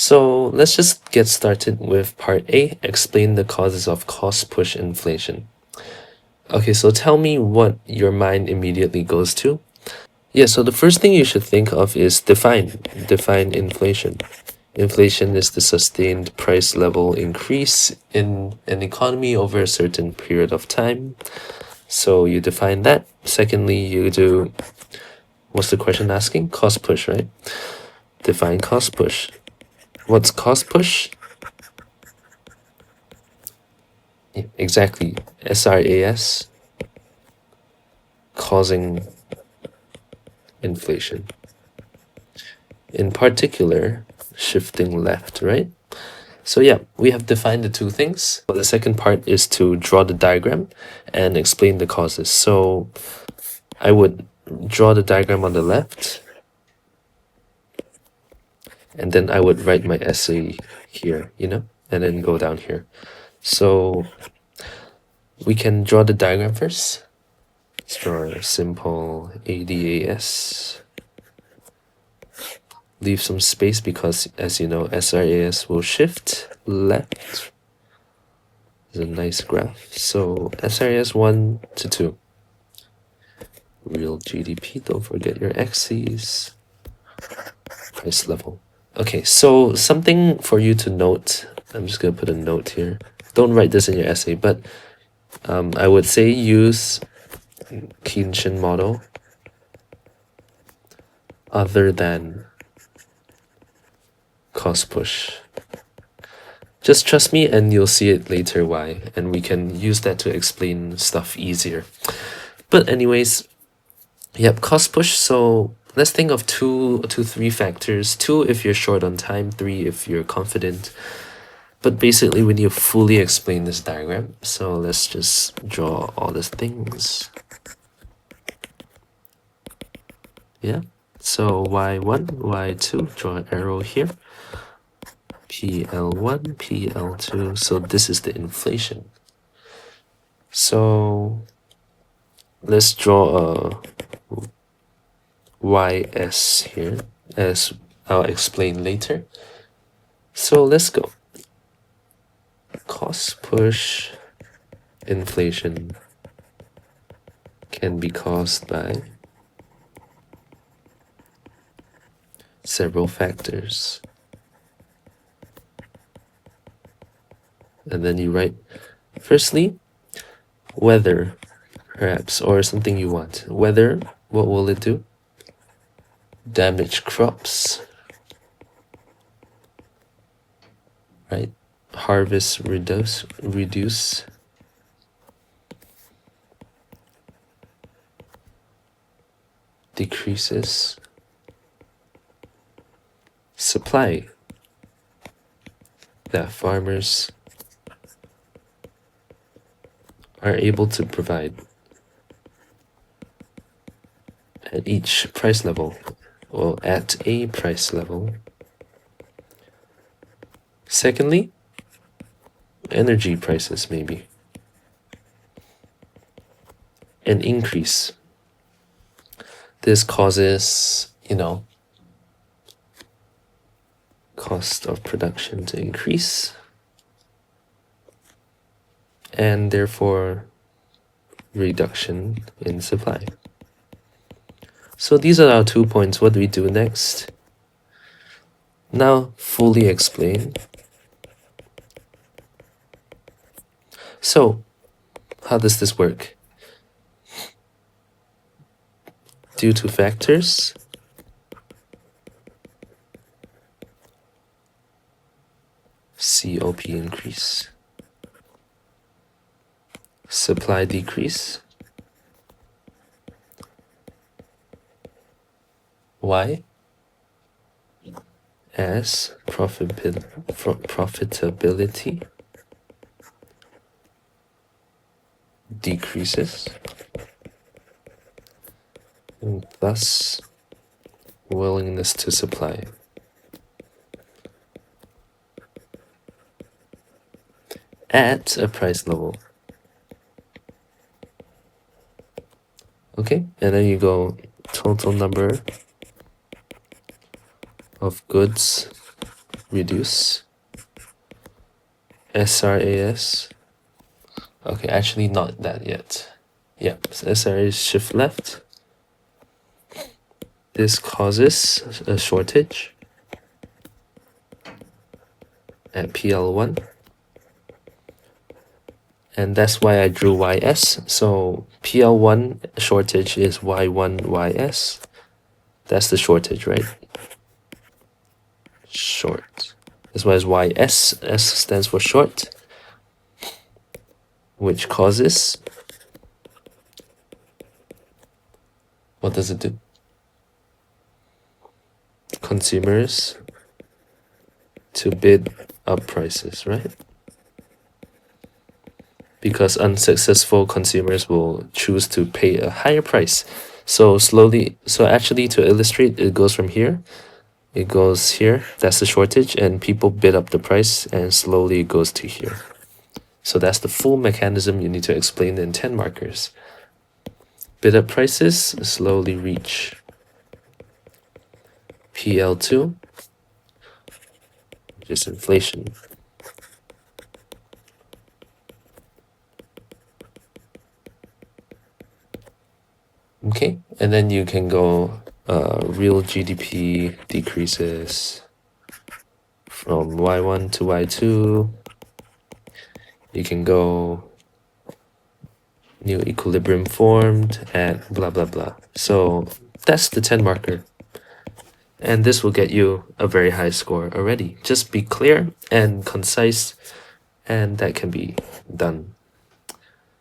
So let's just get started with part A, explain the causes of cost push inflation. Okay, so tell me what your mind immediately goes to. Yeah, so the first thing you should think of is define inflation. Inflation is the sustained price level increase in an economy over a certain period of time. So you define that. Secondly, you do, what's the question asking? Cost push, right? Define cost push. What's cost push? Exactly. SRAS, causing inflation. In particular, shifting left, right? So yeah, we have defined the two things. The second part is to draw the diagram and explain the causes. So I would draw the diagram on the left, and then I would write my essay here, and then go down here. So we can draw the diagram first. Let's draw a simple ADAS. Leave some space because, as you know, SRAS will shift left. It's a nice graph. So SRAS 1 to 2. Real GDP, don't forget your axes. Price level. Okay, so something for you to note. I'm just going to put a note here. Don't write this in your essay, but I would say use Keynesian model other than cost push. Just trust me and you'll see it later why, and we can use that to explain stuff easier. But anyways, yep, cost push. So let's think of two to three factors. 2 if you're short on time, 3 if you're confident. But basically we need to fully explain this diagram. So let's just draw all these things. Yeah. So y1, y2, draw an arrow here. PL1, PL2. So this is the inflation. So let's draw a YS here, as I'll explain later. So let's go. Cost push inflation can be caused by several factors. And then you write, firstly, weather, perhaps, or something you want. Weather, what will it do? Damage crops, right? Harvest reduce. Decreases supply that farmers are able to provide at each price level, or at a price level. Secondly, energy prices maybe. An increase. This causes, cost of production to increase, and therefore reduction in supply. So these are our 2 points. What do we do next? Now fully explain. So how does this work? Due to factors, COP increase, supply decrease. Why? As profitability decreases, and thus willingness to supply. At a price level. Okay, and then you go total number of goods reduce, SRAS. Okay, actually not that yet. Yeah, so SRAS shift left. This causes a shortage at PL1. And that's why I drew YS. So PL1 shortage is Y1, YS. That's the shortage, right? Short. That's why it's YS. S stands for short, which causes, what does it do? Consumers to bid up prices, right? Because unsuccessful consumers will choose to pay a higher price. So actually to illustrate, it goes from here, it goes here, that's the shortage, and people bid up the price, and slowly it goes to here. So that's the full mechanism you need to explain in 10 markers. Bid up prices slowly reach PL2, which is inflation. Okay, and then you can go real GDP decreases from Y1 to Y2. You can go new equilibrium formed at blah blah blah. So that's the 10 marker. And this will get you a very high score already. Just be clear and concise, and that can be done.